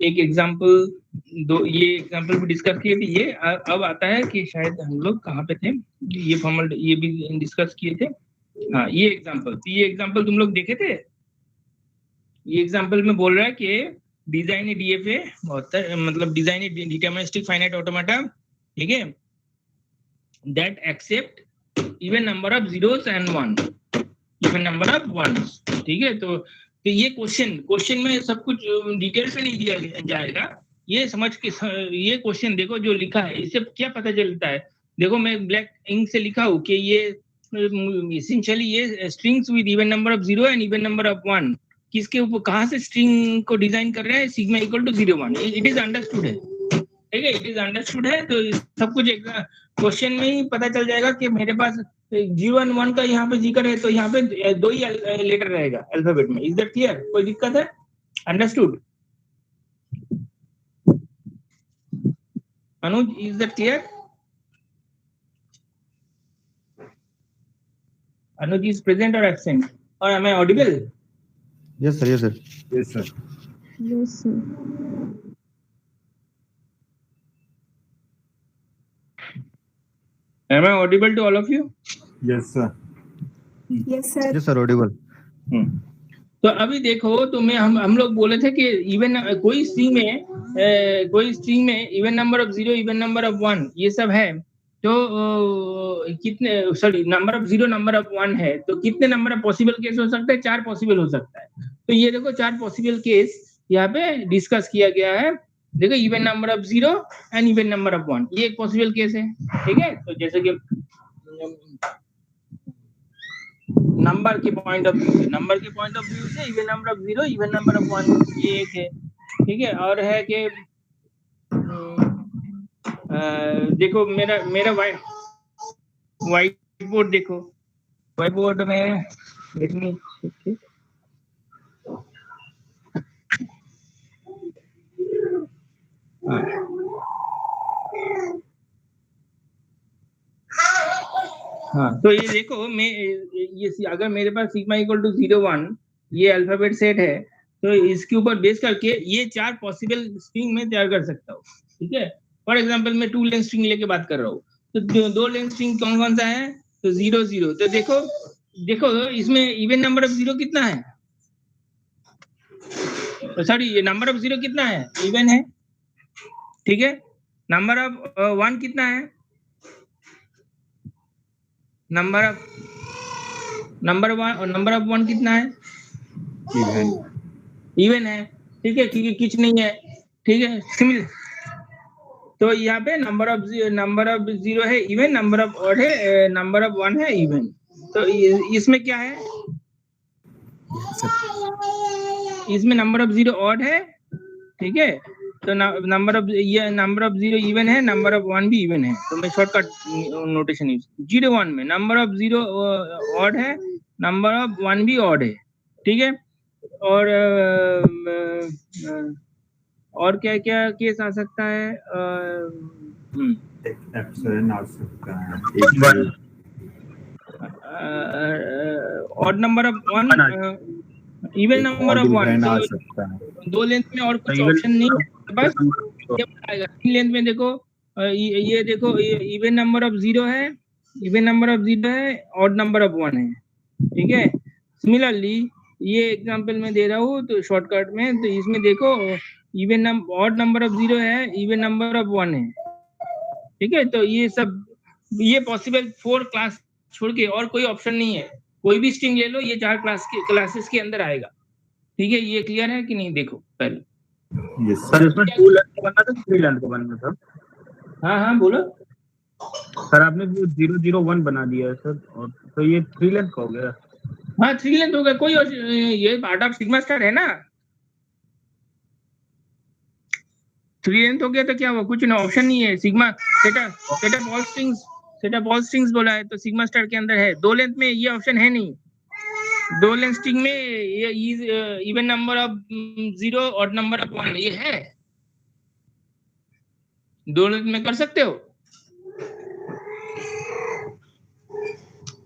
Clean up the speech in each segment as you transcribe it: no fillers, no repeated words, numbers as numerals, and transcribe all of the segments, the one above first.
एक एग्जांपल दो, ये एग्जांपल भी डिस्कस किए थे। ये अब आता है कि शायद हम लोग कहाँ पे थे, ये फॉर्मल ये भी डिस्कस किए थे। हाँ, ये एग्जांपल तुम लोग देखे थे। ये एग्जांपल में बोल रहा है कि डिजाइन ए डीएफए मतलब design a deterministic finite automata, ठीक है, that accept even number of zeros and one, even number of ones, ठीक है। तो ये क्वेश्चन में सब कुछ डिटेल से नहीं दिया जाएगा, ये समझ के ये क्वेश्चन देखो जो लिखा है, इससे क्या पता चलता है। देखो मैं ब्लैक इंक से लिखा हूं कि ये एसेंशियली ये strings with even number of 0 and even number of 1, किसके ऊपर कहां से स्ट्रिंग को डिजाइन कर रहे हैं, sigma equal to 0 1, it is understood है, ठीक है, इट इज अंडरस्टूड है। तो सब कुछ एक क्वेश्चन में ही पता चल जाएगा कि मेरे पास 0 एंड 1 का यहाँ पे जिक्र है, तो यहाँ पे दो ही लेटर रहेगा अल्फाबेट में। Is that clear? कोई दिक्कत है? Understood? Anuj, is that clear? Anuj is present or absent? Or am I audible? Yes, sir. Yes, sir. Yes, sir. Yes, sir. Am I audible to all of you? Yes, sir. Yes, sir. Yes, sir. Audible. तो अभी देखो, तो मैं हम लोग बोले थे कि इवन कोई स्ट्रिंग में even number of 0, even number of 1 ये सब है, तो कितने, sorry, number of 0, number of 1 है, तो कितने नंबर ऑफ पॉसिबल केस हो सकते हैं? 4 पॉसिबल हो सकता है। तो ये देखो 4 पॉसिबल केस यहाँ पे डिस्कस किया गया है। देखो, even number of 0 and even number of 1, ये एक पॉसिबल केस है, ठीक है। तो जैसे कि नंबर के पॉइंट ऑफ व्यू से even number of 0, even number of 1, ये एक है, ठीक है। और है कि देखो मेरा व्हाइट बोर्ड देखो, व्हाइट बोर्ड में देखनी, हाँ, तो ये देखो, ये अगर मेरे पास सिग्मा इक्वल टू 0 1 ये अल्फाबेट सेट है, तो इसके ऊपर बेस करके ये 4 पॉसिबल स्ट्रिंग में तैयार कर सकता हूँ, ठीक है। फॉर एग्जांपल मैं 2 लेंथ स्ट्रिंग लेके बात कर रहा हूँ, तो 2 लेंथ स्ट्रिंग कौन सा है? तो 0 0। तो देखो इसमें इवन नंबर ऑफ 0 कितना है? सॉरी, ये नंबर ऑफ 0 कितना है? इवन है, ठीक है। नंबर ऑफ 1 कितना है? नंबर ऑफ 1 कितना है? इवन है, ठीक है, क्योंकि कुछ नहीं है, ठीक है। सिमिलर, तो यहाँ पे नंबर ऑफ 0 है इवन, नंबर ऑफ ऑड है, नंबर ऑफ 1 है इवन। तो इसमें क्या है? इसमें नंबर ऑफ 0 ऑड है, ठीक है। तो नंबर ऑफ 0 इवन है, नंबर ऑफ 1 भी इवन है। तो मैं शॉर्टकट नोटेशन यूज 0 1 में नंबर ऑफ 0 ऑड है, नंबर ऑफ 1 भी ऑड है, ठीक है। और क्या क्या केस आ सकता है? एप्सिलॉन आ सकता है, odd number of 1, even number of 1 आ सकता है। 2 लेंथ में और कुछ ऑप्शन नहीं है, बस ये आएगा। 3 लेंथ में देखो, ये देखो, इवन नंबर ऑफ 0 है, इवन नंबर ऑफ 0 है, ऑड नंबर ऑफ 1 है, ठीक है। सिमिलरली ये एग्जांपल मैं दे रहा हूँ तो शॉर्टकट में, तो इसमें देखो इवन ऑड नंबर ऑफ 0 है, इवन नंबर ऑफ 1 है, ठीक है। तो ये पॉसिबल 4 क्लास छोड़ के और कोई ऑप्शन नहीं है। कोई भी स्ट्रिंग ले लो, ये 4 क्लासेस के अंदर आएगा, ठीक है। ये क्लियर है कि नहीं? देखो पहले। यस सर, इसमें 2 लेंथ का बनना था, 3 लेंथ का बनना था? हाँ बोलो सर, आपने जो 0 0 1 बना दिया है सर, और तो ये 3 लेंथ का हो गया। हाँ, 3 लेंथ हो गया, कोई ये पार्ट ऑफ सिग्मा स्टार है ना। 3 लेंथ हो गया तो क्या हुआ? कुछ ना, ऑप्शन नहीं है। Sigma set of all strings बोला है, तो सिग्मा स्टार के अंदर है। 2 लेंथ में ये ऑप्शन है नहीं। 2 लेंथ स्ट्रिंग में ये even number of 0 odd number of 1 ये है। 2 लेंथ में कर सकते हो,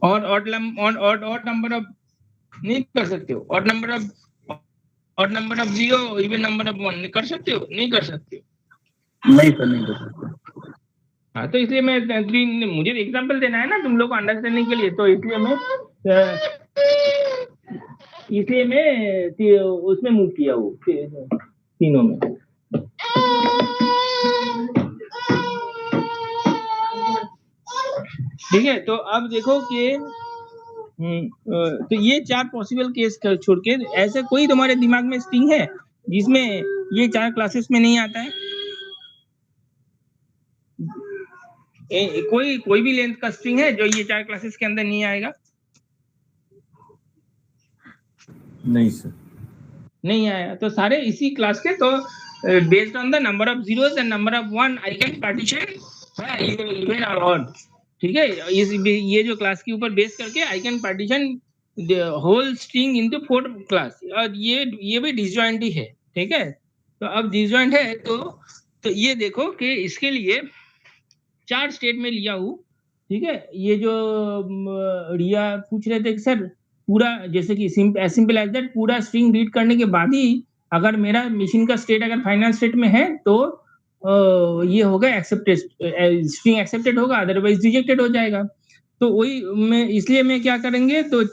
और ऑड नंबर ऑफ नहीं कर सकते हो। Odd number of odd number of 0, even number of 1 कर सकते हो? नहीं कर सकते हो। नहीं सर, नहीं कर सकते। हाँ, तो इसलिए मैं मुझे एग्जांपल देना है ना तुम लोग को अंडरस्टैंडिंग के लिए, तो इसलिए मैं उसमें मूव किया वो तीनों में। ठीक है, तो अब देखो कि तो ये 4 पॉसिबल केस छोड़ के ऐसे कोई तुम्हारे दिमाग में स्ट्रिंग है जिसमें ये 4 क्लासेस में नहीं आता है? कोई भी लेंथ का स्ट्रिंग है जो ये 4 क्लासेस के अंदर नहीं आएगा? नहीं सर, नहीं आया। तो सारे इसी क्लास के, तो based on the number of zeros and number of 1 I can partition even और ऑड। ठीक है, ये जो क्लास के ऊपर बेस करके I can partition the whole string into 4 class, और ये भी डिसजॉइंट ही है। ठीक है, तो अब डिसजॉइंट है तो ये देखो कि इसके लिए 4 स्टेट में लिया हूं। ठीक है, ये जो रिया पूछ रहे थे कि सर पूरा जैसे कि सिंपल एज दैट पूरा स्ट्रिंग रीड करने के बाद ही अगर मेरा मशीन का स्टेट अगर फाइनल स्टेट में है तो ये होगा एक्सेप्टेड, स्ट्रिंग एक्सेप्टेड होगा, अदरवाइज रिजेक्टेड हो जाएगा। तो वही इसलिए मैं क्या करेंगे, तो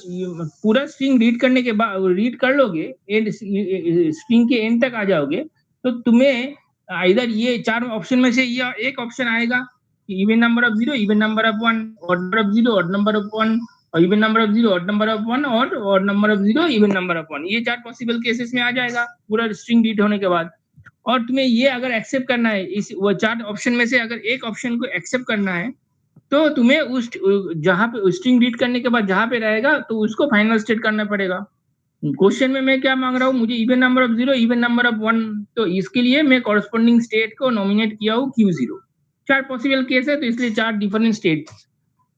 पूरा स्ट्रिंग रीड करने के बाद रीड कर लोगे, स्ट्रिंग के एंड तक आ जाओगे, तो तुम्हें इधर ये 4 ऑप्शन में से या एक ऑप्शन आएगा even number of 0, even number of 1, odd number of 0, odd number of 1, और even number of 0, odd number of 1, और odd number of 0, even number of 1। ये 4 पॉसिबल केसेस में आ जाएगा पूरा स्ट्रिंग रीड होने के बाद। और तुम्हें ये अगर एक्सेप्ट करना है, इस वो 4 ऑप्शन में से अगर एक ऑप्शन को एक्सेप्ट करना है, तो तुम्हें उस जहां पे स्ट्रिंग रीड करने के बाद जहां पे रहेगा तो उसको फाइनल स्टेट करना पड़ेगा। क्वेश्चन में मैं क्या मांग रहा हूँ, मुझे even number of 0, even number of 1, तो इसके लिए मैं कॉरस्पॉन्डिंग स्टेट को नॉमिनेट किया हूँ Q0। 4 पॉसिबल केस है, तो इसलिए 4 डिफरेंट स्टेट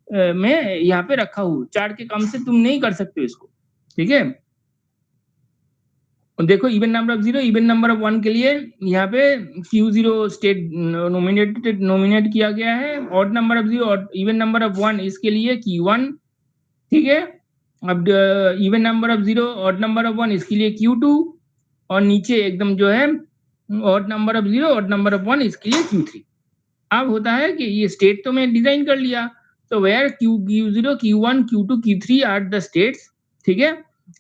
में यहाँ पे रखा हूँ। 4 के कम से तुम नहीं कर सकते हो इसको। ठीक है, देखो even number of 0, even number of 1 के लिए यहाँ पे Q0 स्टेट नॉमिनेट किया गया है। ऑड नंबर ऑफ 0 और इवन नंबर ऑफ 1 इसके लिए Q1। ठीक है, अब even number of 0 odd number of 1 इसके लिए Q2, और नीचे एकदम जो है odd number of 0 odd number of 1 इसके लिए Q3। अब होता है कि ये स्टेट तो मैं डिजाइन कर लिया, तो where Q0, Q1, Q2, Q3 are the states. ठीक है,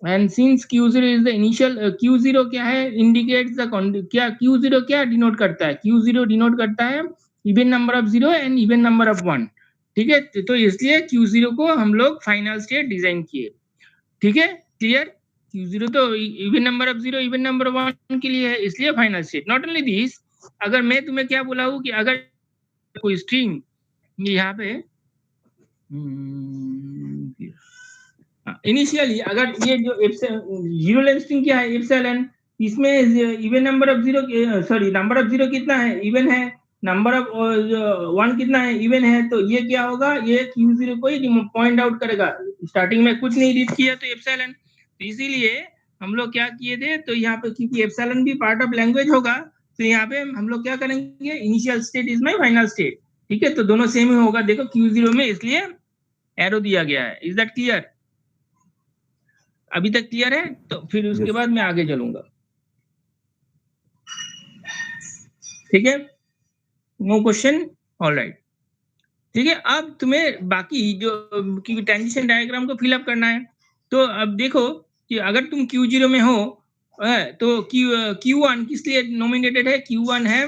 and since Q0 is the initial, Q0 क्या है, इंडिकेट्स द क्या Q0 क्या डिनोट करता है, Q0 डिनोट करता है even number of 0 and even number of 1। ठीक है, तो इसलिए Q0 को हम लोग फाइनल स्टेट डिजाइन किए। ठीक है, क्लियर? Q0 तो even number of 0, even number of 1 के लिए है, इसलिए final state. Not only this, अगर मैं तुम्हें क्या बोला हूँ कि अगर कोई स्ट्रिंग यहाँ पे इनिशियली अगर ये जो जीरो लेंथ स्ट्रिंग क्या है, एप्सिलॉन, इसमें even number of 0, sorry number of 0 कितना है, इवन है, नंबर ऑफ 1 कितना है, इवन है, तो ये क्या होगा, ये Q0 को ही पॉइंट आउट करेगा। स्टार्टिंग में कुछ नहीं रीड किया तो एप्सिलॉन, तो इसीलिए हम लोग क्या किए थे, तो यहाँ पे क्योंकि एप्सिलॉन भी पार्ट ऑफ लैंग्वेज होगा, तो यहाँ पे हम लोग क्या करेंगे, initial state is my final state. ठीक है, तो दोनों सेम ही होगा, देखो Q0 में इसलिए एरो दिया गया है। Is that clear? अभी तक क्लियर है? तो फिर उसके बाद मैं आगे चलूंगा। ठीक है, नो क्वेश्चन, ऑलराइट। ठीक है, अब तुम्हें बाकी जो ट्रांजिशन डायग्राम को फिलअप करना है। तो अब देखो कि अगर तुम Q0 में हो तो Q1 किस लिए नॉमिनेटेड है, Q1 है।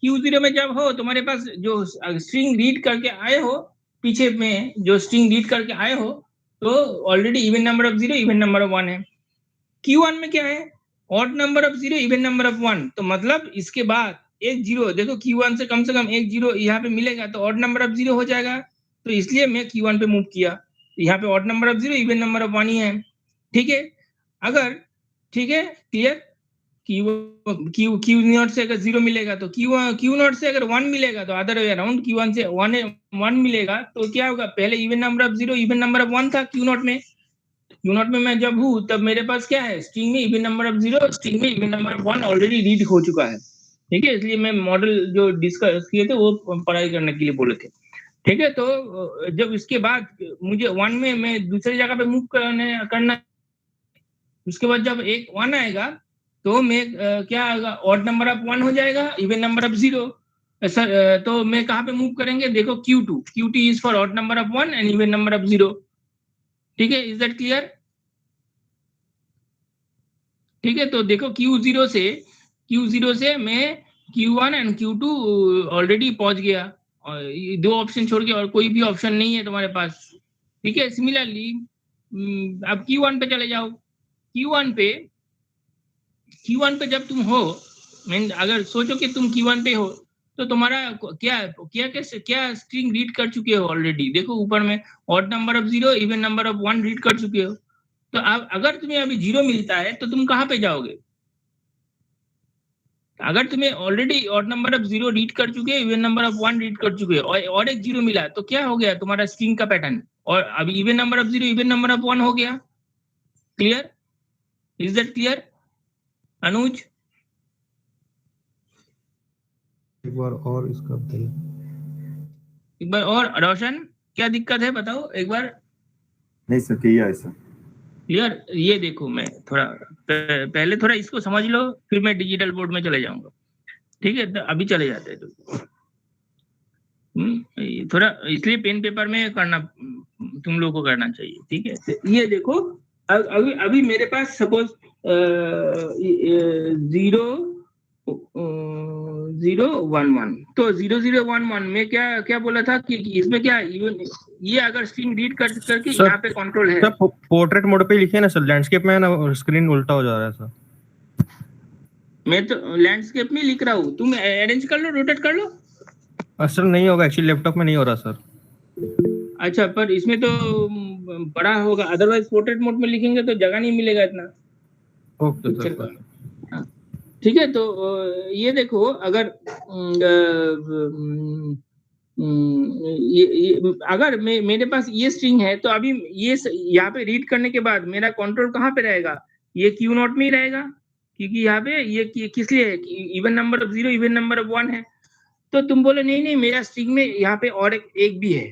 Q0 में जब हो तुम्हारे पास जो स्ट्रिंग रीड करके आए हो, पीछे में जो स्ट्रिंग रीड करके आए हो, तो already even number of 0, even number of 1 है। Q1 में क्या है, odd number of 0, even number of 1, तो मतलब इसके बाद एक 0, देखो Q1 से कम एक 0 यहाँ पे मिलेगा, तो ऑड नंबर ऑफ 0 हो जाएगा, तो इसलिए मैं Q1 पे मूव किया। यहाँ पे odd number of 0, even number of 1 ही है। ठीक है, अगर ठीक है क्लियर, Q नॉट से अगर 0 मिलेगा तो Q नॉट से अगर 1 मिलेगा तो अदर वे अराउंड, Q1 से 1 मिलेगा तो क्या होगा, पहले even number of 0, even number of 1 था Q नॉट में। Q नॉट में मैं जब हूँ तब मेरे पास क्या है, स्ट्रिंग में इवन नंबर ऑफ 0, स्ट्रिंग में even number of 1 already read हो चुका है। ठीक है, इसलिए मैं मॉडल जो डिस्कस किए थे वो पढ़ाई करने के लिए बोले थे। ठीक है, तो जब इसके बाद मुझे 1 में मैं दूसरी जगह पे मूव करना, उसके बाद जब एक 1 आएगा तो मैं क्या आएगा, ऑड नंबर ऑफ 1 हो जाएगा, इवन नंबर ऑफ 0। सर तो मैं कहाँ पे मूव करेंगे, देखो Q2 is for odd number of 1 and even number of 0। ठीक है, इज दैट क्लियर? ठीक है, तो देखो Q0 से मैं Q1 एंड Q2 ऑलरेडी पहुंच गया, और ये 2 ऑप्शन छोड़ के और कोई भी ऑप्शन नहीं है तुम्हारे पास। ठीक है, सिमिलरली अब Q1 पे चले जाओ। Q1 पे जब तुम हो, मीन अगर सोचो कि तुम Q1 पे हो, तो तुम्हारा क्या स्ट्रिंग रीड कर चुके हो ऑलरेडी। देखो ऊपर में odd number of 0, even number of 1 read कर चुके हो। तो अब अगर तुम्हें अभी 0 मिलता है तो तुम कहाँ पे जाओगे? अगर तुम्हें already odd number of 0 read कर चुके हो, इवन नंबर ऑफ 1 रीड कर चुके हो, और एक 0 मिला, तो क्या हो गया तुम्हारा स्ट्रिंग का पैटर्न? और अभी even number of 0, even number of 1 हो गया। क्लियर? इज दैट क्लियर अनुज? एक बार और इसका बताइए। एक बार और रोशन, क्या दिक्कत है बताओ एक बार। नहीं सर, क्लियर है सर। क्लियर? ये देखो, मैं थोड़ा पहले थोड़ा इसको समझ लो, फिर मैं डिजिटल बोर्ड में चले जाऊंगा। ठीक है, तो अभी चले जाते हैं। तो थोड़ा इसलिए पेन पेपर में करना, तुम लोग को करना चाहिए। ठीक है, तो ये देखो अभी मेरे पास सपोज 0,0,1,1, तो 0,0,1,1 में क्या बोला था कि इसमें क्या ये अगर स्क्रीन रीड करके सर, यहाँ पे कंट्रोल है। सर पोर्ट्रेट मोड पे लिखे ना सर, लैंडस्केप में है ना, स्क्रीन उल्टा हो जा रहा है सर। मैं तो लैंडस्केप में लिख रहा हूँ, तुम अरेंज कर लो, रोटेट कर लो। सर नहीं होगा, एक्चुअली लैपटॉप में नहीं हो रहा सर। अच्छा, पर इसमें तो बड़ा होगा, अदरवाइज पोर्ट्रेट मोड में लिखेंगे तो जगह नहीं मिलेगा इतना। Okay sir. ठीक है, तो ये देखो अगर अगर मेरे पास ये स्ट्रिंग है, तो अभी ये यहाँ पे रीड करने के बाद मेरा कंट्रोल कहाँ पे रहेगा? ये Q0 में ही रहेगा, क्योंकि यहाँ पे ये किस लिए है? Even number of 0, even number of 1 है। तो तुम बोले नहीं मेरा स्ट्रिंग में यहाँ पे और एक भी है।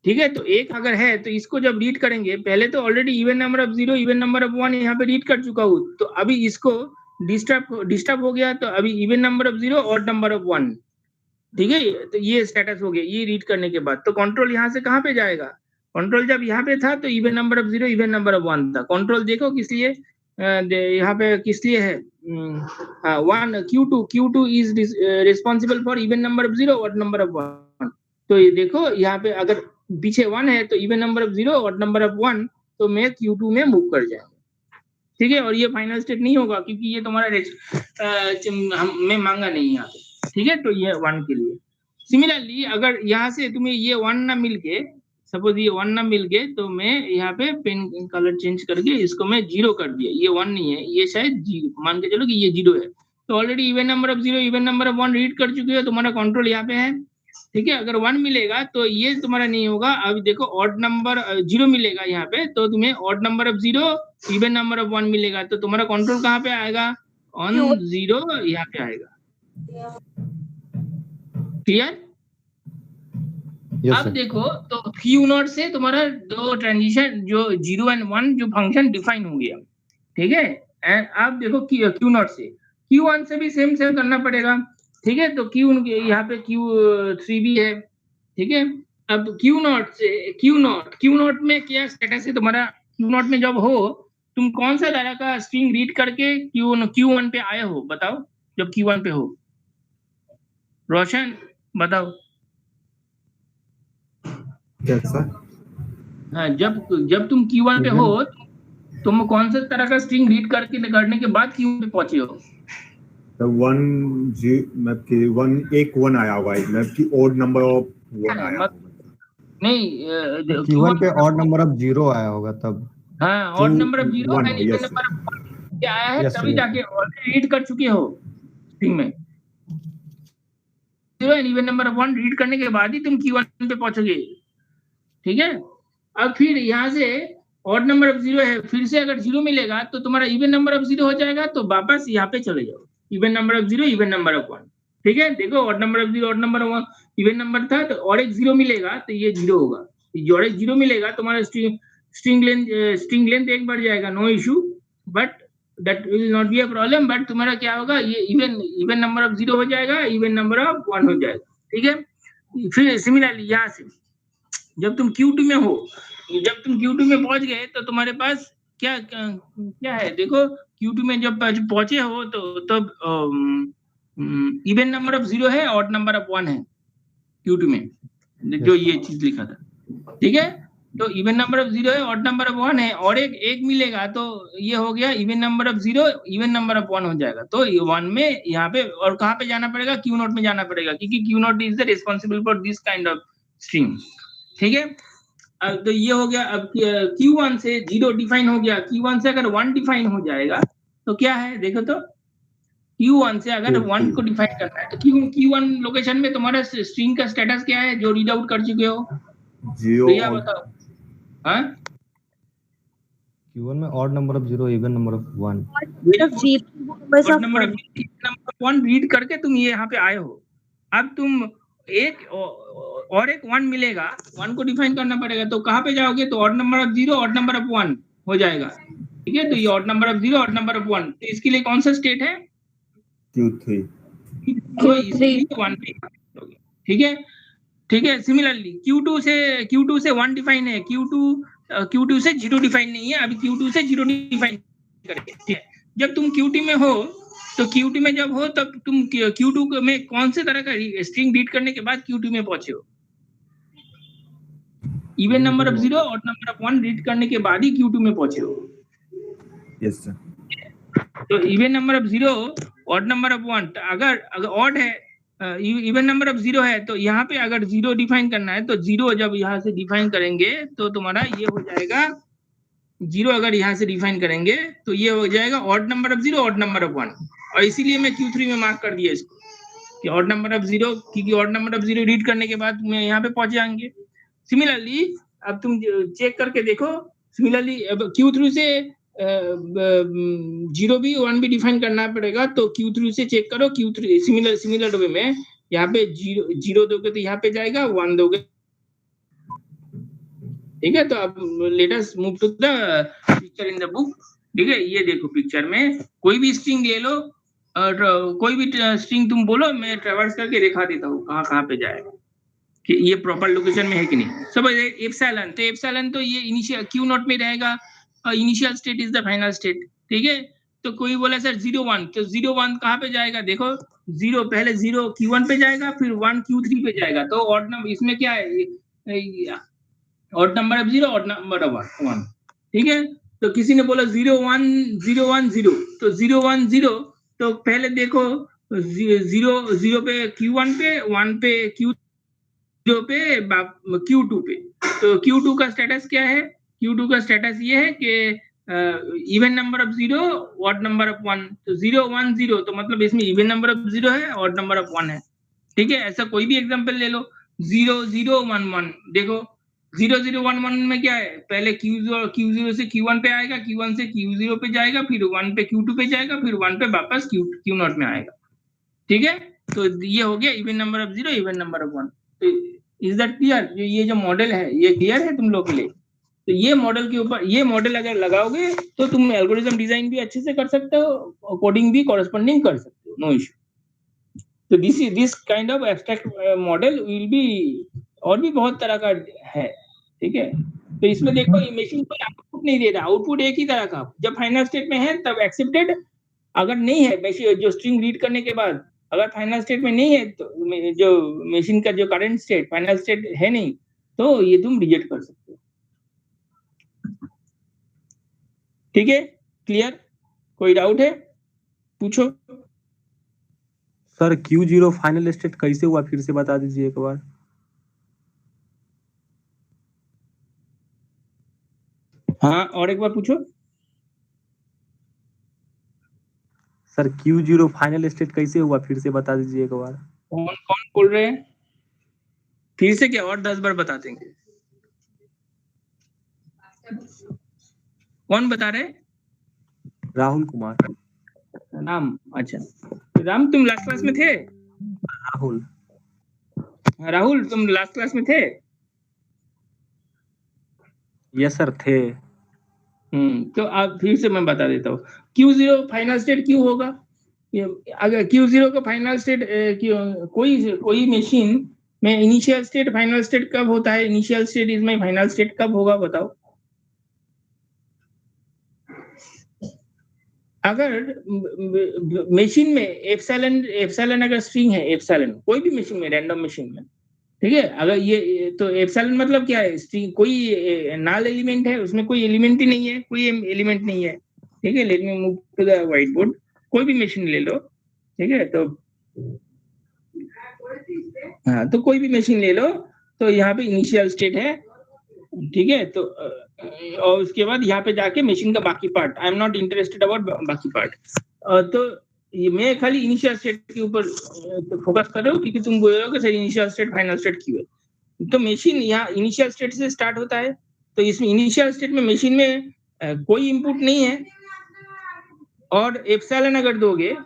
ठीक है, तो एक अगर है तो इसको जब रीड करेंगे, पहले तो already even number of 0, even number of 1 यहाँ पे रीड कर चुका हूँ, तो अभी इसको डिस्टर्ब हो गया, तो अभी इवन नंबर ऑफ 0 और नंबर ऑफ 1। ठीक है, तो ये स्टेटस हो गया ये रीड करने के बाद। तो कंट्रोल यहाँ से कहाँ पे जाएगा? कंट्रोल जब यहाँ पे था तो even number of 0, even number of 1 था। कंट्रोल देखो किस लिए यहाँ पे किस लिए है? 1 Q2 is responsible for even number of 0 और नंबर ऑफ 1। तो ये देखो यहाँ पे अगर पीछे 1 है तो इवन नंबर ऑफ 0 और नंबर ऑफ 1, तो मैं Q2 में मूव कर जाएंगे। ठीक है, और ये फाइनल स्टेट नहीं होगा क्योंकि ये तुम्हारा मैं मांगा नहीं यहाँ पे। ठीक है, तो ये 1 के लिए। सिमिलरली अगर यहाँ से तुम्हें ये 1 ना मिल के, सपोज ये 1 ना मिल के, तो मैं यहाँ पे पेन कलर चेंज करके इसको मैं 0 कर दिया। ये 1 नहीं है, ये शायद 0, मान के चलो कि ये 0 है। तो already even number of 0, even number of 1 read कर चुके हो, तुम्हारा कंट्रोल यहाँ पे है। ठीक है, अगर 1 मिलेगा तो ये तुम्हारा नहीं होगा। अब देखो ऑड नंबर 0 मिलेगा यहाँ पे, तो तुम्हें odd number of 0, even number of 1 मिलेगा, तो तुम्हारा कंट्रोल कहाँ पे आएगा? ऑन 0 यहाँ पे आएगा। क्लियर? अब देखो तो Q0 से तुम्हारा 2 ट्रांजिशन जो 0 एंड 1 जो फंक्शन डिफाइन हो गया। ठीक है, एंड अब देखो Q0 से Q1 से भी सेम करना पड़ेगा। ठीक है, तो यहाँ पे Q3 भी है। ठीक है, अब Q0 में क्या स्टेटस है तुम्हारा? Q0 में जब हो तुम कौन सा तरह का स्ट्रिंग रीड करके Q1 पे आए हो बताओ? जब Q1 पे हो, रोशन बताओ। क्या सर? हाँ, जब तुम Q1 पे हो, तुम कौन सा तरह का स्ट्रिंग रीड करने के बाद Q1 पे पहुंचे हो? तो 1 आया होगा, मतलब कि ऑड नंबर ऑफ 1 आया होगा। नहीं, Q1 पे ऑड नंबर ऑफ 0 आया होगा तब। हाँ, odd number of 0 and even number of 1 क्या आया है, तभी जाके ऑलरेडी रीड कर चुके हो स्ट्रिंग में। 0 and even number of 1 read करने के बाद ही तुम Q1 पे पहुंचोगे। ठीक है, अब फिर यहाँ से ऑड नंबर ऑफ 0 है, फिर से अगर 0 मिलेगा तो तुम्हारा इवन नंबर ऑफ 0 हो जाएगा, तो वापस यहाँ पे चले जाओ, even number of 0, even number of 1। ठीक है, देखो odd number of 0, odd number of 1 even number था, तो और एक 0 मिलेगा तो ये 0 होगा। और एक 0 मिलेगा तुम्हारा स्ट्रिंग लेंथ एक बढ़ जाएगा, no issue, but that will not be a problem, but तुम्हारा क्या होगा, ये इवन नंबर ऑफ 0 हो जाएगा, इवन नंबर ऑफ 1 हो जाएगा, ठीक है। फिर सिमिलरली यहाँ से जब तुम Q2 में हो, जब तुम Q2 में पहुंच गए तो तुम्हारे पास क्या क्या है, देखो Q2 में जब पहुंचे हो तो तब इवन नंबर ऑफ 0 है, ऑड नंबर ऑफ 1 है Q2 में, जो ये चीज लिखा था, ठीक है। तो इवन नंबर ऑफ 0 है, ऑड नंबर ऑफ 1 है, और एक मिलेगा तो ये हो गया even number of 0, even number of 1 हो जाएगा। तो 1 में यहाँ पे, और कहाँ पे जाना पड़ेगा, Q0 में जाना पड़ेगा, क्योंकि Q0 is the responsible for this kind of string, ठीक है। अब तो ये हो गया। अब Q1 से 0 डिफाइन हो गया, Q1 से अगर 1 डिफाइन हो जाएगा तो क्या है, देखो तो Q1 से अगर 1 को डिफाइन करना है तो Q1 लोकेशन में तुम्हारा स्ट्रिंग का स्टेटस क्या है जो रीड आउट कर चुके हो, 0 तो ये बताओ। हाँ, Q1 में odd number of 0, even number of 1. Odd number of 1 read करके तुम ये यहाँ पे आए हो। अब तुम एक और एक 1 मिलेगा, 1 को डिफाइन करना पड़ेगा, तो कहाँ पे जाओगे, तो odd number of 0, odd number of 1 हो जाएगा, ठीक है। तो ये odd number of 0, odd number of 1, तो इसके लिए कौन सा स्टेट है, Q3. तो इसलिए 1 पे, ठीक है, ठीक है। सिमिलरली Q2 से 1 डिफाइन है, Q2 से 0 डिफाइन नहीं है, अभी Q2 से 0 डिफाइन करेंगे, ठीक है। जब तुम Q2 में हो, तो Q2 में जब हो तब तुम Q2 में कौन से तरह का स्ट्रिंग रीड करने के बाद Q2 में पहुंचे हो, even number of 0, odd number of 1 read करने के बाद ही Q2 में पहुंचे हो। Yes, sir. तो even number of 0, odd number of 1, अगर ऑड है, इवन नंबर ऑफ 0 है, तो यहाँ पे अगर 0 डिफाइन करना है तो 0 जब यहाँ से डिफाइन करेंगे तो तुम्हारा ये हो जाएगा 0, अगर यहाँ से डिफाइन करेंगे तो ये हो जाएगा odd number of 0, odd number of 1, और इसीलिए मैं Q3 में मार्क कर दिया इसको कि ऑड नंबर ऑफ 0, क्योंकि ऑड नंबर ऑफ 0 रीड करने के बाद मैं यहाँ पे पहुंच जाएंगे। सिमिलरली अब तुम चेक करके देखो, सिमिलरली अब Q3 से 0 भी 1 भी डिफाइन करना पड़ेगा, तो Q3 से चेक करो, Q3 सिमिलर वे में यहाँ पे 0 दोगे तो यहाँ पे जाएगा, 1 दोगे, ठीक है। तो अब let us move to the picture in the book, ठीक है। ये देखो पिक्चर में कोई भी स्ट्रिंग ले लो, और कोई भी स्ट्रिंग तुम बोलो, मैं ट्रैवर्स करके दिखा देता हूँ कहाँ पे जाएगा, कि ये प्रॉपर लोकेशन में है कि नहीं। सब एप्सिलॉन, तो एप्सिलॉन तो ये इनिशियल Q0 में रहेगा, और initial state is the final state, ठीक है। तो कोई बोला सर 0 1, तो 0 1 कहाँ पे जाएगा, देखो 0 पहले 0 Q1 पे जाएगा, फिर 1 Q3 पे जाएगा, तो ऑड नंबर इसमें क्या है, odd number of 0, odd number of 1, ठीक है। तो किसी ने बोला 0 1 0 1 0, तो 0 1 0, तो पहले देखो 0 पे Q1 पे, 1 पे Q0 पे, Q2 पे, तो Q2 का स्टेटस क्या है, Q2 का स्टेटस ये है कि even number of 0, odd number of 1, तो 0 1 0, तो मतलब इसमें इवन नंबर ऑफ 0 है, ऑड नंबर ऑफ 1 है, ठीक है। ऐसा कोई भी एग्जांपल ले लो, 0 0 1 1, देखो 0 0 1 1 में क्या है, पहले Q0 से Q1 पे आएगा, Q1 से Q0 पे जाएगा, फिर 1 पे Q2 पे जाएगा, फिर 1 पे वापस Q0 में आएगा, ठीक है। तो ये हो गया even number of 0, even number of 1। तो इज दैट क्लियर, ये जो मॉडल है ये क्लियर है तुम लोग के लिए। तो ये मॉडल के ऊपर, ये मॉडल अगर लगाओगे तो तुम एल्गोरिथम डिजाइन भी अच्छे से कर सकते हो, कोडिंग भी कॉरेस्पॉन्डिंग कर सकते हो, नो इशू। तो this kind of abstract model will be, और भी बहुत तरह का है, ठीक है। तो इसमें देखो ये मशीन कोई आउटपुट नहीं दे रहा, आउटपुट एक ही तरह का, जब फाइनल स्टेट में है तब एक्सेप्टेड, अगर नहीं है जो स्ट्रिंग रीड करने के बाद अगर फाइनल स्टेट में नहीं है, तो जो मशीन का जो करंट स्टेट फाइनल स्टेट है नहीं, तो ये तुम रिजेक्ट कर सकते हो, ठीक है। क्लियर, कोई डाउट है पूछो। सर Q0 फाइनल स्टेट कैसे हुआ, फिर से बता दीजिए एक बार। हाँ, और एक बार पूछो। सर Q0 फाइनल स्टेट कैसे हुआ, फिर से बता दीजिए एक बार। कौन कौन बोल रहे हैं, फिर से क्या, और 10 बार बता देंगे। कौन बता रहे? राहुल कुमार। राम, अच्छा राम, तुम लास्ट क्लास में थे? राहुल। राहुल, तुम लास्ट क्लास में थे? यस सर थे। तो आप फिर से मैं बता देता हूँ। Q0 फाइनल स्टेट क्यों होगा? अगर Q0 का फाइनल स्टेट कोई मशीन में इनिशियल स्टेट फाइनल स्टेट कब होता है? Initial state is my final state कब होगा बताओ? अगर मशीन में एप्सिलॉन अगर स्ट्रिंग है, एप्सिलॉन कोई भी मशीन में, रैंडम मशीन में, ठीक है, अगर ये तो एप्सिलॉन मतलब क्या है? स्ट्रिंग कोई नल एलिमेंट है, उसमें कोई एलिमेंट ही नहीं है, कोई एलिमेंट नहीं है, ठीक है। Let me move to the white board. कोई भी मशीन ले लो, ठीक है, तो हाँ, तो कोई भी मशीन ले लो, तो यहाँ पे इनिशियल स्टेट है, ठीक है। तो और उसके बाद यहाँ पे जाके मशीन का बाकी part, I am not interested about बाकी पार्ट। तो ये मैं खाली इनिशियल स्टेट के ऊपर फोकस कर रहा हूँ, क्योंकि तुम बोल रहे हो कि sir initial state final state क्यों है। तो मशीन यहाँ इनिशियल स्टेट से स्टार्ट होता है, तो इसमें इनिशियल स्टेट में मशीन में कोई इनपुट नहीं है, और एप्सिलॉन अगर दोगे,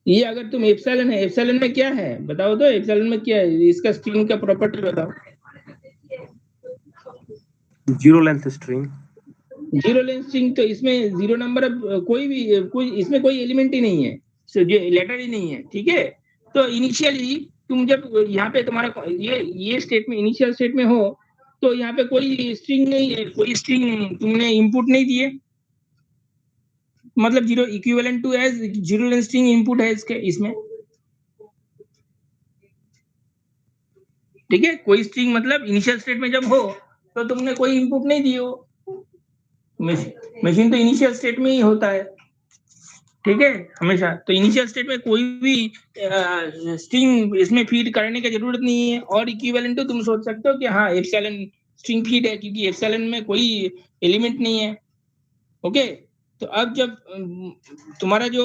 ये अगर तुम एप्सिलॉन है, एप्सिलॉन में क्या है बताओ तो? एप्सिलॉन में क्या है? इसका स्ट्रिंग का प्रॉपर्टी बताओ। Zero length string. Zero length string, तो इसमें जीरो नंबर कोई इसमें कोई एलिमेंट ही नहीं है, जो लेटर ही नहीं है, ठीक है। तो इनिशियली तुम जब यहाँ पे तुम्हारा ये स्टेट में, इनिशियल स्टेट में हो, तो यहाँ पे कोई स्ट्रिंग नहीं है, कोई स्ट्रिंग तुमने इनपुट नहीं दिए, मतलब zero equivalent to as zero length string input है इसमें, ठीक है। कोई स्ट्रिंग मतलब इनिशियल स्टेट में जब हो तो तुमने कोई इनपुट नहीं दिए हो, मशीन तो इनिशियल स्टेट में ही होता है, ठीक है, हमेशा। तो इनिशियल स्टेट में कोई भी स्ट्रिंग इसमें फीड करने की जरूरत नहीं है, और इक्विवेलेंट तो तुम सोच सकते हो कि हाँ एप्सिलॉन स्ट्रिंग फीड है, क्योंकि एप्सिलॉन में कोई एलिमेंट नहीं है, ओके। तो अब जब तुम्हारा जो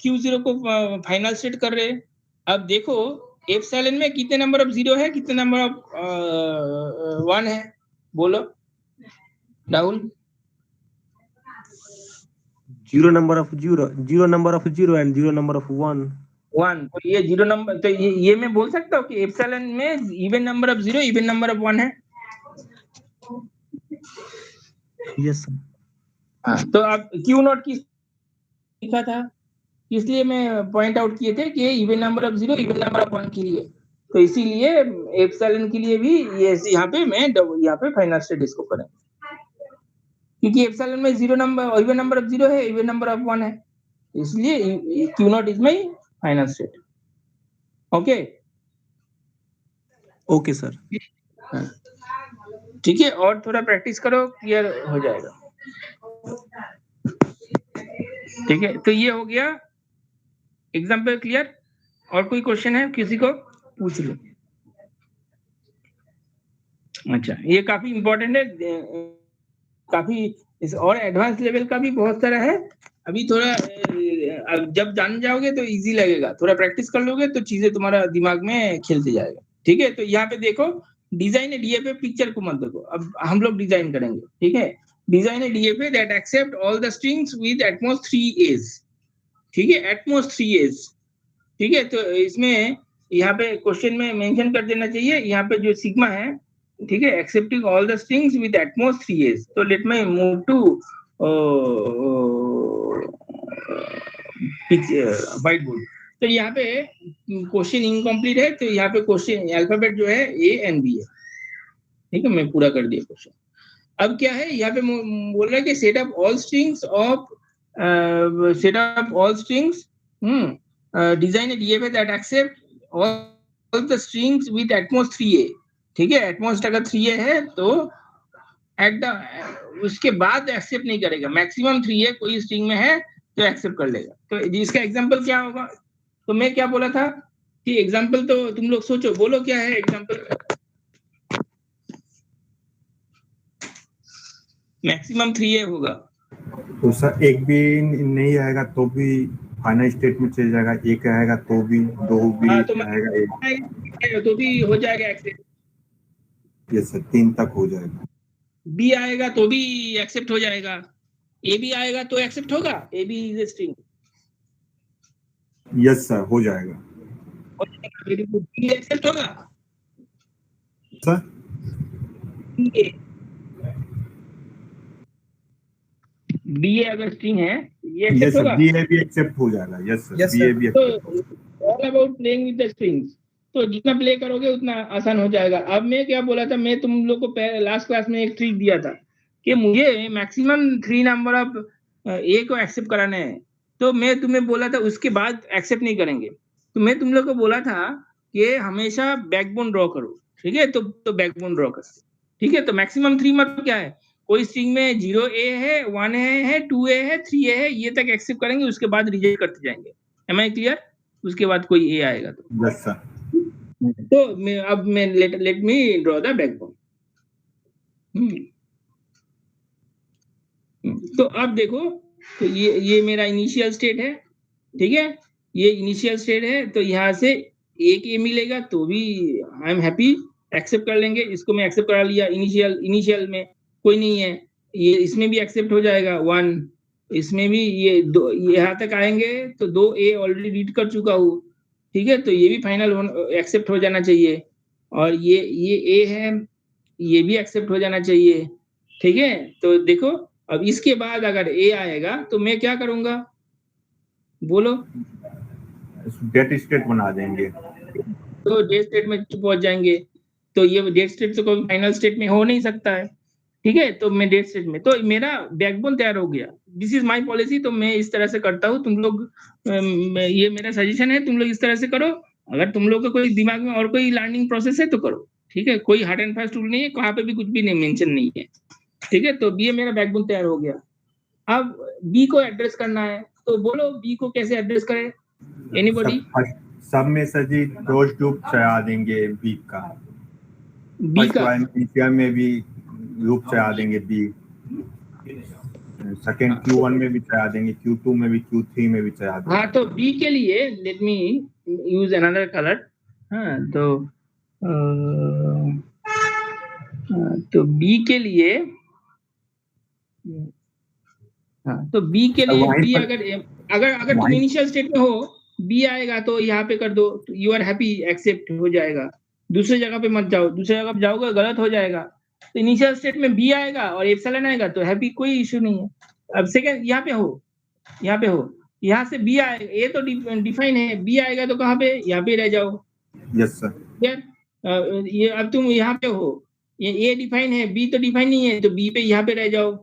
Q0 को फाइनल स्टेट कर रहे हैं, अब देखो एप्सिलॉन में कितने नंबर ऑफ जीरो है, कितने नंबर ऑफ 1 है, बोलो Rahul. Zero number of zero and zero number of 1। तो ये जीरो नंबर, तो ये मैं बोल सकता हूँ कि एप्सिलॉन में even number of zero, even number of 1 है। Yes sir. हाँ, तो अब Q0 की लिखा था, इसलिए मैं पॉइंट आउट किए थे कि even number of zero, even number of 1 के लिए, तो इसीलिए एप्सिलॉन के लिए भी ये यहाँ पे मैं यहाँ पे फाइनल स्टेट इसको करें, क्योंकि एप्सिलॉन में zero number, even number of zero है, इवन नंबर ऑफ 1 है, इसलिए Q0 is my final state. Okay okay sir. ठीक है, और थोड़ा प्रैक्टिस करो, क्लियर हो जाएगा, ठीक है। तो ये हो गया एग्जाम्पल क्लियर। और कोई क्वेश्चन है किसी को? पूछ लो। अच्छा, ये काफी इंपॉर्टेंट है, काफी इस और एडवांस लेवल का भी बहुत सारा है। अभी थोड़ा जब जान जाओगे तो इजी लगेगा, थोड़ा प्रैक्टिस कर लोगे तो चीजें तुम्हारा दिमाग में खेलते जाएगा, ठीक है। तो यहाँ पे देखो, डिजाइन ए डीएफए, पिक्चर को मत देखो, अब हम लोग डिजाइन करेंगे, ठीक है। Design a DFA that accept all the strings with at most 3 a's, ठीक है, एटमोस्ट 3 एज, ठीक है। तो इसमें यहाँ पे क्वेश्चन में मेंशन कर देना चाहिए, यहाँ पे जो सिग्मा है, ठीक है, accepting all the strings with at most 3 edge. तो let me move to white board. तो यहाँ पे क्वेश्चन इनकम्प्लीट है, तो यहाँ पे क्वेश्चन अल्फाबेट जो है A and B है, ठीक है, मैं पूरा कर दिया क्वेश्चन। अब क्या है, यहाँ पे बोल रहा है कि set up all strings design a DFA that accept all the strings with at most 3A, ठीक है। एटमोस्ट अगर 3A है तो उसके बाद एक्सेप्ट नहीं करेगा, मैक्सिमम 3A कोई स्ट्रिंग में है तो एक्सेप्ट कर लेगा। तो इसका एग्जांपल क्या होगा? तो मैं क्या बोला था कि एग्जांपल, तो तुम लोग सोचो, बोलो क्या है एग्जांपल? मैक्सिमम 3A होगा। तो सर एक भी नहीं आएगा तो भी फाइनल स्टेट में चले जाएगा, एक आएगा तो भी, दो भी आएगा तो भी हो जाएगा एक्सेप्ट। यस सर, 3 तक हो जाएगा। बी आएगा तो भी एक्सेप्ट हो जाएगा, ए भी आएगा तो एक्सेप्ट होगा, a b is a string. Yes sir, हो जाएगा। एक्सेप्ट होगा, सर BA अगर स्ट्रिंग है ये यस एक्सेप्ट सर, होगा। BA भी एक्सेप्ट हो जाएगा। Yes sir, Yes, BA sir. भी तो एक्सेप्ट हो all about playing with the strings. तो जितना प्ले करोगे उतना आसान हो जाएगा। अब मैं क्या बोला था, मैं तुम लोग को लास्ट क्लास में एक ट्रिक दिया था कि मुझे मैक्सिमम 3 नंबर ऑफ ए को एक्सेप्ट कराना है। तो मैं तुम्हें बोला था उसके बाद एक्सेप्ट नहीं करेंगे। तो मैं तुम लोग को बोला था कि हमेशा बैकबोन ड्रॉ करो, ठीक है? तो बैकबोन ड्रॉ कर, ठीक है? तो मैक्सिमम 3 मतलब क्या है, कोई स्ट्रिंग में 0A है, 1A है, 2A है, 3A है, ये तक एक्सेप्ट करेंगे, उसके बाद रिजेक्ट करते जाएंगे। Am I clear? उसके बाद कोई ए आएगा तो यस सर। मैं let me draw the backbone. तो अब देखो, तो ये मेरा इनिशियल स्टेट है, ठीक है? ये इनिशियल स्टेट है, तो यहाँ से एक ए मिलेगा तो भी आई एम हैप्पी, एक्सेप्ट कर लेंगे। इसको मैं एक्सेप्ट करा लिया। इनिशियल में कोई नहीं है, ये इसमें भी एक्सेप्ट हो जाएगा 1, इसमें भी ये दो, यहाँ तक आएंगे तो 2 ए ऑलरेडी रीड कर चुका हूँ, ठीक है? तो ये भी फाइनल एक्सेप्ट हो जाना चाहिए। और ये ए है, ये भी एक्सेप्ट हो जाना चाहिए, ठीक है? तो देखो, अब इसके बाद अगर ए आएगा तो मैं क्या करूंगा, बोलो? डेट स्टेट बना देंगे। तो डेट स्टेट में पहुंच जाएंगे। तो ये डेट स्टेट से कोई फाइनल स्टेट में हो नहीं सकता है, ठीक है? तो मैं डेट स्टेट में, तो मेरा बैकबोन तैयार हो गया। This is my policy. तो मैं इस तरह से करता हूँ। तुम लोग ये मेरा सजेशन है, तुम लोग इस तरह से करो। अगर तुम लोग का कोई दिमाग में और कोई लर्निंग प्रोसेस है तो करो, ठीक है? कोई हार्ड एंड फास्ट रूल नहीं है, कहाँ पे भी कुछ भी नहीं मेंशन नहीं है, ठीक है? तो बी मेरा बैकबोन तैयार हो गया। अब बी को एड्रेस करना है, तो बोलो बी को कैसे एड्रेस करें? एनीबॉडी? सब में सर जी डॉट लूप चढ़ा देंगे बी का। बी का इनिशियल में भी लूप चढ़ा देंगे बी, सेकंड Q1 में भी चढ़ा देंगे, Q2 में भी, Q3 में भी चढ़ा देंगे। हाँ, तो बी के लिए लेट मी यूज अनदर कलर। हाँ, तो बी के लिए, हाँ, तो बी के लिए बी अगर तुम इनिशियल स्टेट में हो, बी आएगा तो यहाँ पे कर दो, यू आर हैप्पी, एक्सेप्ट हो जाएगा। दूसरी जगह पे मत जाओ, दूसरी जगह पे जाओगे गलत हो जाएगा। तो इनिशियल स्टेट में बी आएगा और एप्सिलॉन आएगा तो हैप्पी, कोई इश्यू नहीं है। अब सेकंड यहाँ पे हो, यहाँ से बी आएगा, ए तो डिफाइन है, बी आएगा तो कहाँ पे, यहाँ पे रह जाओ। Yes sir. यार ये अब तुम यहाँ पे हो, ये ए डिफाइन है, बी तो डिफाइन नहीं है, तो बी पे यहाँ पे रह जाओ,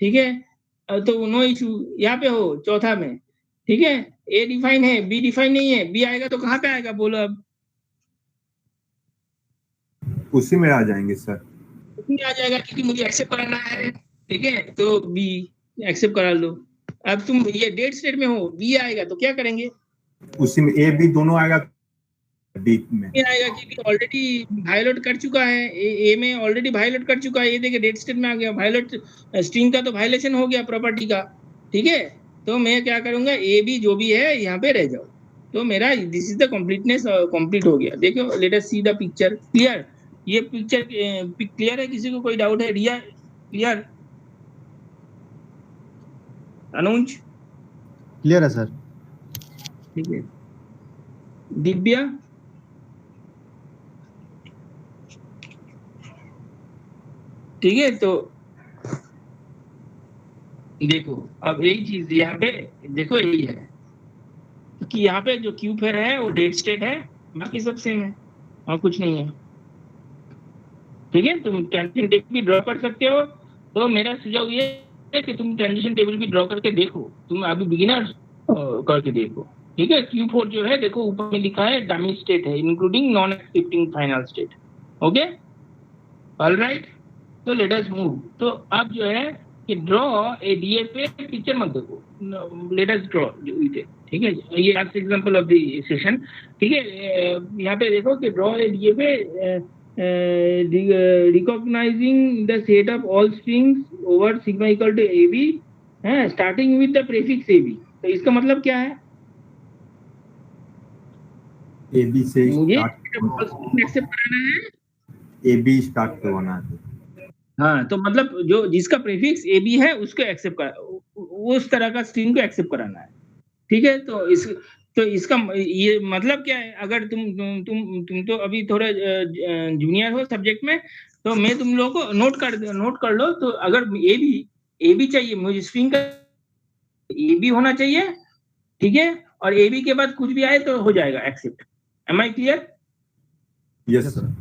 ठीक है? तो नो इशू, यहाँ पे हो चौथा में, ठीक है? ए डिफाइन है, बी डिफाइन नहीं है, बी आएगा तो कहाँ पे आएगा, बोलो अब? उसी में आ जाएंगे सर। उसी आ जाएगा, क्योंकि मुझे एक्सेप्ट कराना है, ठीक है? तो बी एक्सेप्ट करा लो। अब तुम ये डेट स्टेट में हो, बी आएगा तो क्या करेंगे? उसी में ए बी दोनों आएगा डी में। ये आएगा कि ऑलरेडी वायलेट कर चुका है, ए में ऑलरेडी वायलेट कर चुका है। ये देखिए डेट स्टेट में आ गया, वायलेट स्ट्रिंग का तो वायलेशन हो गया प्रॉपर्टी का, ठीक है? तो मैं क्या करूंगा, ए बी जो भी है यहाँ पे रह जाओ। तो मेरा this is the completeness, complete हो गया। देखो, let us see the picture. Clear? ये पिक्चर क्लियर है? किसी को कोई डाउट है? रिया क्लियर? अनुज क्लियर है सर। ठीक है। दिव्या? ठीक है। तो देखो, अब यही चीज यहाँ पे देखो, यही है कि यहाँ पे जो क्यू फेयर है वो डेट स्टेट है, बाकी सब सेम है और कुछ नहीं है, ठीक है? तुम ट्रांजिशन टेबल भी ड्रॉ कर सकते हो। तो मेरा सुझाव ये है कि तुम ट्रांजिशन टेबल भी ड्रॉ करके देखो, तुम अभी बिगिनर करके देखो, ठीक है? Q4 जो है देखो ऊपर में लिखा है डमी स्टेट है, including non accepting final state. Okay, alright. तो लेट अस मूव। तो अब जो है कि ड्रॉ ए डीए पे पिक्चर मत देखो, लेट अस ड्रॉ, ठीक है? ये last example of the session, ठीक है? यहाँ पे देखो कि ड्रॉ ए डीए पे recognizing the set of all strings over sigma equal to ab है, starting with the prefix ab। तो इसका मतलब क्या है? ए बी से मुझे स्टार्ट एक्सेप्ट कराना है, ए बी स्टार्ट करवाना है। हाँ, तो मतलब जो जिसका प्रीफिक्स ए बी है उसको एक्सेप्ट करा, उस तरह का स्ट्रिंग को एक्सेप्ट कराना है, ठीक है? तो तो इसका ये मतलब क्या है, अगर तुम तो अभी थोड़ा जूनियर हो सब्जेक्ट में, तो मैं तुम लोगों को नोट कर लो। तो अगर ए बी चाहिए, मुझे स्ट्रिंग का ए बी होना चाहिए, ठीक है, और ए बी के बाद कुछ भी आए तो हो जाएगा accept. Am I clear? Yes sir.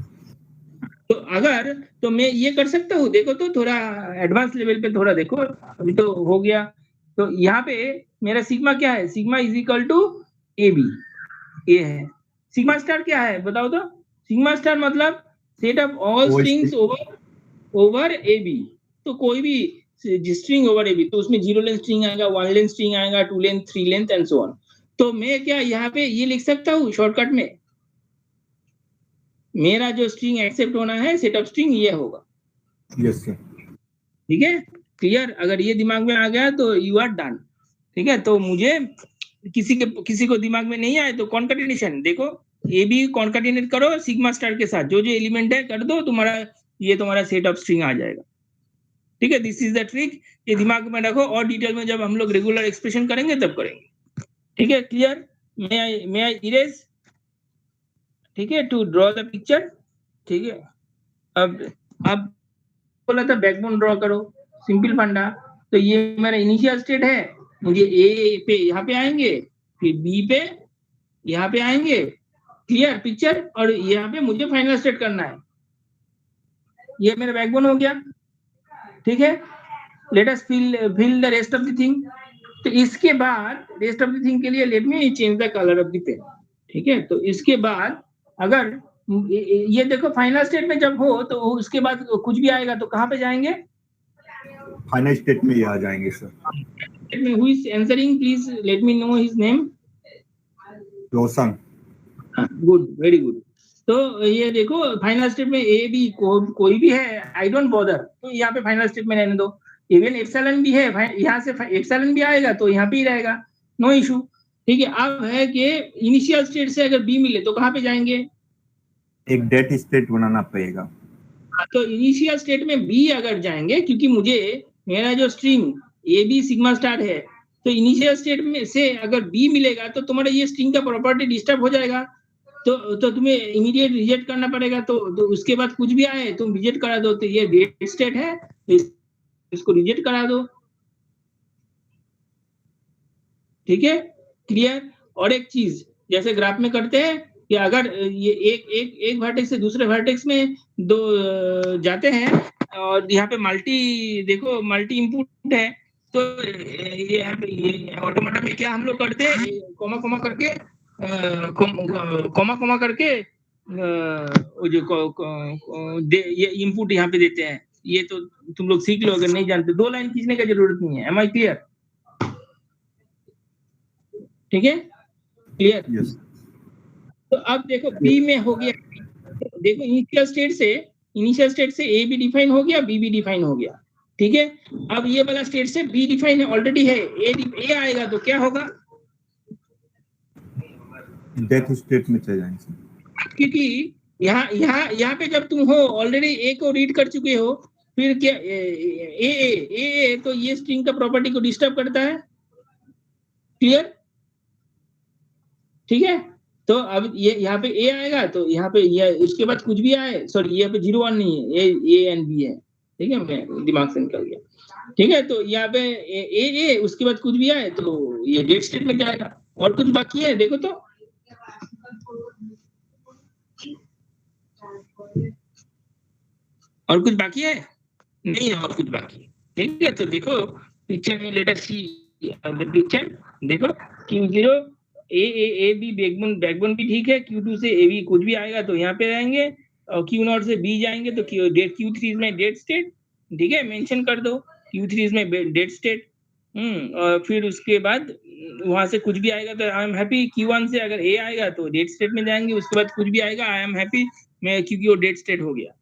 तो मैं ये कर सकता हूँ, देखो तो थोड़ा एडवांस लेवल पे थोड़ा देखो, अभी तो हो गया। तो यहाँ पे मेरा सिग्मा क्या है, sigma is equal to a b, ये है। सिग्मा स्टार क्या है बताओ तो? सिग्मा स्टार मतलब set of all strings over a b. तो कोई भी स्ट्रिंग ओवर ए बी, तो उसमें 0 लेंथ स्ट्रिंग आएगा, 1 लेंथ स्ट्रिंग आएगा, 2 length, 3 length and so on. तो मैं क्या यहाँ पे ये लिख सकता हूँ शॉर्टकट में, मेरा जो स्ट्रिंग एक्सेप्ट होना है सेट ऑफ स्ट्रिंग ये होगा। Yes sir. ठीक है, क्लियर? अगर ये दिमाग में आ गया तो यू आर डन। ठीक है, तो मुझे किसी को दिमाग में नहीं आए तो कॉन्कैटिनेशन देखो, ए बी कॉन्कैटिनेट करो सिग्मा स्टार के साथ, जो एलिमेंट है कर दो, तुम्हारा सेट ऑफ स्ट्रिंग आ जाएगा। ठीक है, दिस इज द ट्रिक, ये दिमाग में रखो, और डिटेल में जब हम लोग रेगुलर एक्सप्रेशन करेंगे तब करेंगे। ठीक है, क्लियर? May I erase? ठीक है, टू ड्रॉ द पिक्चर। ठीक है, अब बोला था बैकबोन ड्रॉ करो, सिंपल फंडा। तो ये मेरा इनिशियल स्टेट है, मुझे ए पे यहाँ पे आएंगे, फिर बी पे यहाँ पे आएंगे, क्लियर पिक्चर? और यहाँ पे मुझे फाइनल स्टेट करना है, ये मेरा बैकबोन हो गया। ठीक है, let us fill the rest of the thing. तो इसके बाद रेस्ट ऑफ द थिंग के लिए let me change the colour of the pen. ठीक है, तो इसके बाद अगर ये देखो फाइनल स्टेट में जब हो तो उसके बाद कुछ भी आएगा तो कहाँ पे जाएंगे? फाइनल स्टेट में आ जाएंगे sir. Who is answering, please let me know his name. Roshan. Good, very good. तो ये देखो फाइनल स्टेट में ए बी कोई भी है, आई डोंट बॉदर, तो यहाँ पे फाइनल स्टेट में रहने दो। इवन एप्सिलॉन भी है, यहाँ से एप्सिलॉन भी आएगा तो यहाँ पे ही रहेगा, नो इशू। ठीक है, अब है कि इनिशियल स्टेट से अगर बी मिले तो कहाँ पे जाएंगे? एक डेट स्टेट बनाना पड़ेगा। तो इनिशियल स्टेट में बी अगर जाएंगे, क्योंकि मुझे मेरा जो string a b sigma star है, तो इनिशियल स्टेट में से अगर बी मिलेगा तो तुम्हारा ये स्ट्रिंग का प्रॉपर्टी डिस्टर्ब हो जाएगा, तो तुम्हें इमीडिएट रिजेक्ट करना पड़ेगा। तो उसके बाद कुछ भी आए तुम रिजेक्ट करा दो, तो ये डेट स्टेट है, इसको रिजेक्ट करा दो। ठीक है, क्लियर? और एक चीज जैसे ग्राफ में करते हैं कि अगर ये एक वर्टेक्स से दूसरे वर्टेक्स में दो जाते हैं, और यहाँ पे देखो मल्टी इनपुट है, तो ये यहाँ पे ये ऑटोमेटिक में क्या हम लोग करते हैं, कोमा कोमा करके ये इनपुट यहाँ पे देते हैं। ये तो तुम लोग सीख लो, अगर नहीं जानते 2 लाइन खींचने की जरूरत नहीं है। Am I clear? ठीक है, क्लियर? यस। तो अब देखो बी में हो गया, देखो इनिशियल स्टेट से ए बी डिफाइन हो गया, बी भी डिफाइन हो गया। ठीक है, अब ये वाला स्टेट से बी डिफाइन ऑलरेडी है, ए आएगा तो क्या होगा? डेथ स्टेट में चले जाएंगे, क्योंकि यहाँ पे जब तुम हो ऑलरेडी ए को रीड कर चुके हो, फिर क्या ए तो ये स्ट्रिंग का प्रॉपर्टी को डिस्टर्ब करता है। क्लियर? ठीक है, तो अब ये यहाँ पे ए आएगा तो यहाँ पे ये उसके बाद कुछ भी आए, सॉरी यहाँ पे 0 1 नहीं है, ए एंड बी है। ठीक है, मैं दिमाग से निकल गया। ठीक है, तो यहाँ पे ए उसके बाद कुछ भी आए तो ये डेट स्टेट में जाएगा। और कुछ बाकी है देखो तो, और कुछ बाकी है? नहीं है और कुछ बाकी। ठीक है, तो देखो पिक्चर में let us see the picture. देखो Q0 ए बी बैकबोन भी ठीक है, Q2 से ए बी कुछ भी आएगा तो यहाँ पे रहेंगे, और Q0 से बी जाएंगे तो Q3 में डेट स्टेट। ठीक है, मेंशन कर दो Q3 में डेट स्टेट। और फिर उसके बाद वहां से कुछ भी आएगा तो आई एम हैप्पी। Q1 से अगर ए आएगा तो डेट स्टेट में जाएंगे, उसके बाद कुछ भी आएगा आई एम हैप्पी, मैं क्योंकि वो डेट स्टेट हो गया।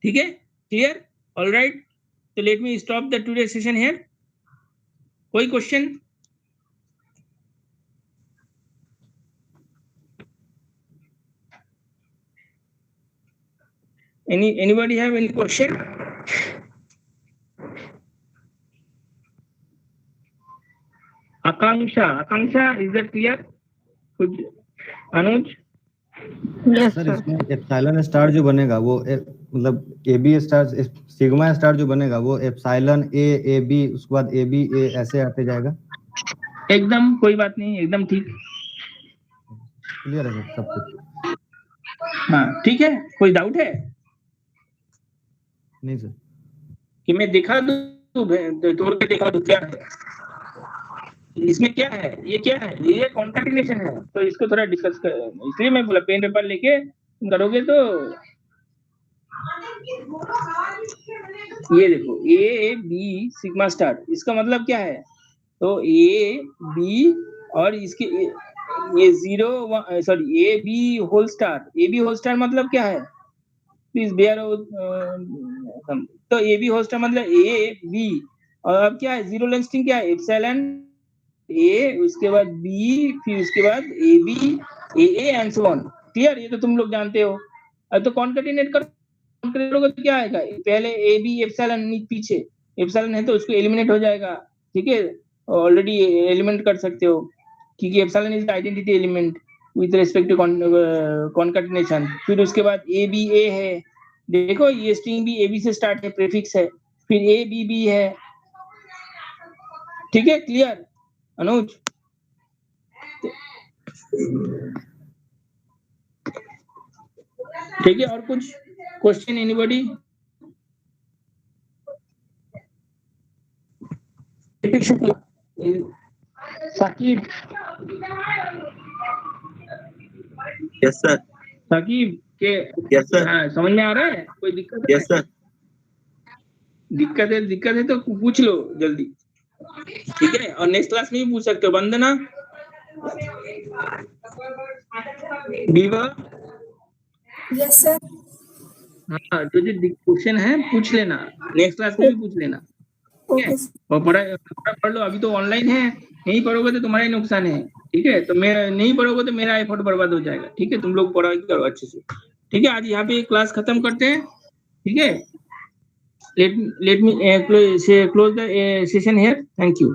ठीक है, क्लियर? ऑलराइट, तो let me stop the today session here. कोई question? anybody have any question? Akanksha, is that clear? कुछ अनुज? Yes, sir sir. इसमें एप्सिलॉन स्टार जो बनेगा वो मतलब A B star sigma star जो बनेगा वो एप्सिलॉन ए बी उसके बाद ए बी ए ऐसे आते जाएगा। एकदम कोई बात नहीं, एकदम ठीक। क्लियर है सर सब कुछ? हाँ ठीक है, कोई डाउट है? नहीं सर। कि मैं दिखा दूं, तोड़ के दिखा दूं क्या है इसमें, क्या है ये, क्या है ये? कॉन्कैटिनेशन है, तो इसको थोड़ा डिस्कस कर, इसलिए मैं बोला पेन पेपर लेके तुम करोगे तो। ये देखो ए बी सिग्मा स्टार, इसका मतलब क्या है? तो ए बी और इसके ये 0 sorry a b whole star मतलब क्या है? Please bear. तो ए बी होल स्टार मतलब ए बी, और अब क्या है? जीरो लेंथ स्ट्रिंग क्या है? एप्सिलॉन ए, उसके बाद बी, फिर उसके बाद a b a and so on. Clear? ये तो तुम लोग जानते हो। अब तो कॉन्कैटिनेट करोगे तो क्या आएगा? पहले ए बी एप्सिलॉन, पीछे एप्सिलॉन है तो उसको एलिमिनेट हो जाएगा। ठीक है, ऑलरेडी एलिमेंट कर सकते हो क्योंकि epsilon is the identity element with respect to concatenation. फिर उसके बाद ए बी ए है, देखो ये स्ट्रिंग भी ए बी से स्टार्ट है, प्रीफिक्स है, फिर ए बी बी है। ठीक है, क्लियर अनुज? ठीक है, और कुछ question anybody? Saqib? Yes sir. Saqib के यस सर। हाँ, समझ में आ रहा है? कोई दिक्कत है? Yes sir. दिक्कत है तो पूछ लो जल्दी। ठीक है, और नेक्स्ट क्लास में भी पूछ सकते हो। वंदना, बीवा? Yes, sir. हाँ, जो जो क्वेश्चन है पूछ लेना, नेक्स्ट क्लास में भी पूछ लेना। Okay, sir. और पढ़ लो। अभी तो ऑनलाइन है, नहीं पढ़ोगे तो तुम्हारा ही नुकसान है। ठीक है, तो मैं नहीं पढ़ोगे तो मेरा एफर्ट बर्बाद हो जाएगा। ठीक है, तुम लोग पढ़ाई करो अच्छे से। ठीक है, आज यहाँ पे क्लास खत्म करते हैं। ठीक है, let me close the session here. Thank you.